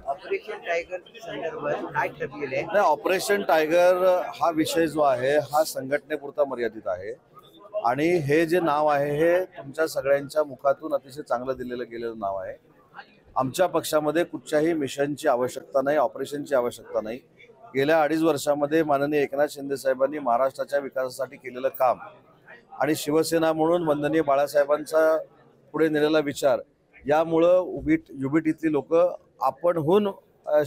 Operation tiger संदर्भात काय ठरलेलं आहे? नाही, ऑपरेशन टायगर हा विषय जो आहे हा संघटनेपुरता मर्यादित आहे आणि हे जे नाव आहे हे तुमच्या सगळ्यांच्या मुखातून अतिशय चांगलं दिलेलं गेलेलं नाव आहे. आमच्या पक्षामध्ये कुठच्याही मिशनची आवश्यकता नाही, ऑपरेशनची आवश्यकता नाही. गेल्या 2.5 वर्षामध्ये माननीय एकनाथ शिंदे साहेबांनी महाराष्ट्राच्या विकासासाठी केलेलं काम आणि शिवसेना म्हणून वंदनीय बाळासाहेबांचा पुढे नेलेला विचार यामुळं युबीटीतली लोक आपणहून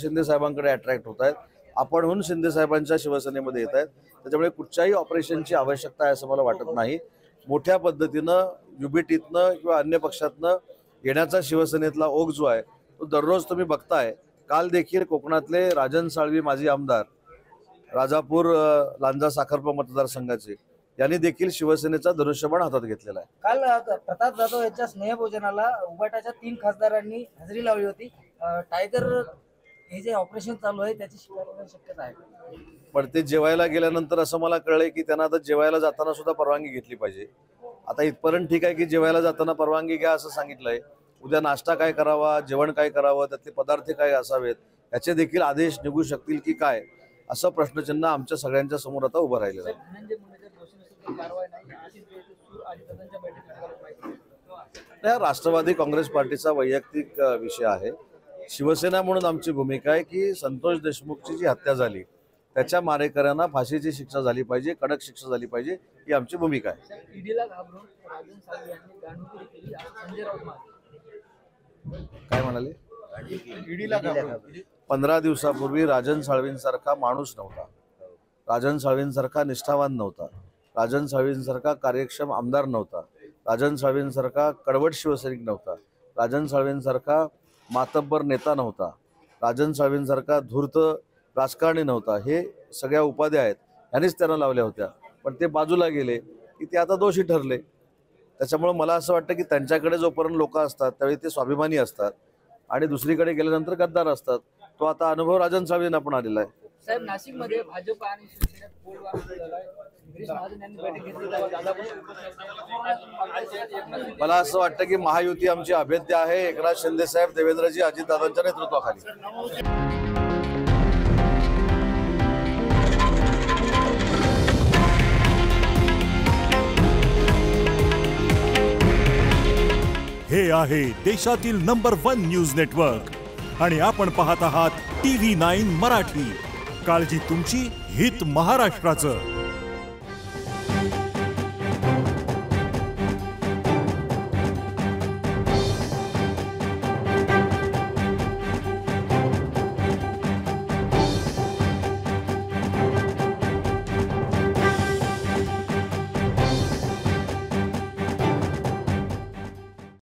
शिंदे साहेबांकडे अट्रॅक्ट होत आहेत, आपणहून शिंदे साहेबांच्या शिवसेनेमध्ये येत आहेत. त्याच्यामुळे कुठच्याही ऑपरेशनची आवश्यकता आहे असं मला वाटत नाही. मोठ्या पद्धतीनं युबीटीतनं किंवा अन्य पक्षातनं येण्याचा शिवसेनेतला ओघ जो आहे तो दररोज तुम्ही बघताय. काल देखील कोकणातले राजन साळवी माजी आमदार, राजापूर लांजा साखरपा मतदारसंघाचे, यांनी देखील शिवसेनेचा धनुष्यबाण हातात घेतलेला आहे. काल प्रताप जाधव यांच्या स्नेहभोजनाला उबाटाच्या 3 खासदारांनी हजेरी लावली होती. टायगर हे जे ऑपरेशन चालू आहे त्याची शक्यता आहे, पण ते जेवायला गेल्यानंतर असं मला कळलंय की त्यांना आता जेवायला जाताना सुद्धा परवानगी घेतली पाहिजे. आता इथपर्यंत ठीक आहे की जेवायला जाताना परवानगी घ्या असं सांगितलंय. उद्या नाश्ता काय करावा, जेवण काय करावं, त्यातले पदार्थ काय असावेत याचे देखील आदेश निघू शकतील की काय, असं प्रश्नचिन्ह आमच्या सगळ्यांच्या समोर आता उभं राहिलेलं आहे. राष्ट्रवादी काँग्रेस पार्टीचा वैयक्तिक विषय आहे. शिवसेना म्हणून आमची भूमिका आहे की संतोष देशमुखची जी हत्या झाली त्याच्या मारेकऱ्यांना फाशीची शिक्षा झाली पाहिजे, कडक शिक्षा झाली पाहिजे, ही आमची भूमिका आहे. काय म्हणाले? 15 दिवसापूर्वी राजन साळवींसारखा माणूस नव्हता, राजन साळवींसारखा निष्ठावान नव्हता, राजन साळवींसारखा कार्यक्षम आमदार नव्हता, राजन साळवींसारखा कडवट शिवसैनिक नव्हता, राजन साळवींसारखा मातब्बर नेता नव्हता, राजन साळवींसारखा धूर्त राजकारणी नव्हता. हे सगळ्या उपाध्या आहेत, यांनीच त्यांना लावल्या होत्या. पण ते बाजूला गेले की ते आता दोषी ठरले. त्याच्यामुळे मला असं वाटतं की त्यांच्याकडे जोपर्यंत लोक असतात त्यावेळी ते स्वाभिमानी असतात आणि दुसरीकडे गेल्यानंतर गद्दार असतात. तो आता अनुभव राजन साळवींना पण आलेला आहे. साहेब, नाशिकमध्ये भाजप आणि शिवसेनेत पोलवार झाला आहे. गिरीश महाजन यांनी बैठक घेतली. मला असं वाटतं की महायुती आमची अभेद्य आहे. एकनाथ शिंदे साहेब, देवेंद्रजी, अजितदादांच्या नेतृत्वाखाली. हे आहे देशातील नंबर 1 न्यूज नेटवर्क आणि आपण पाहत आहात TV9 मराठी. काळजी तुमची, हित महाराष्ट्राचं.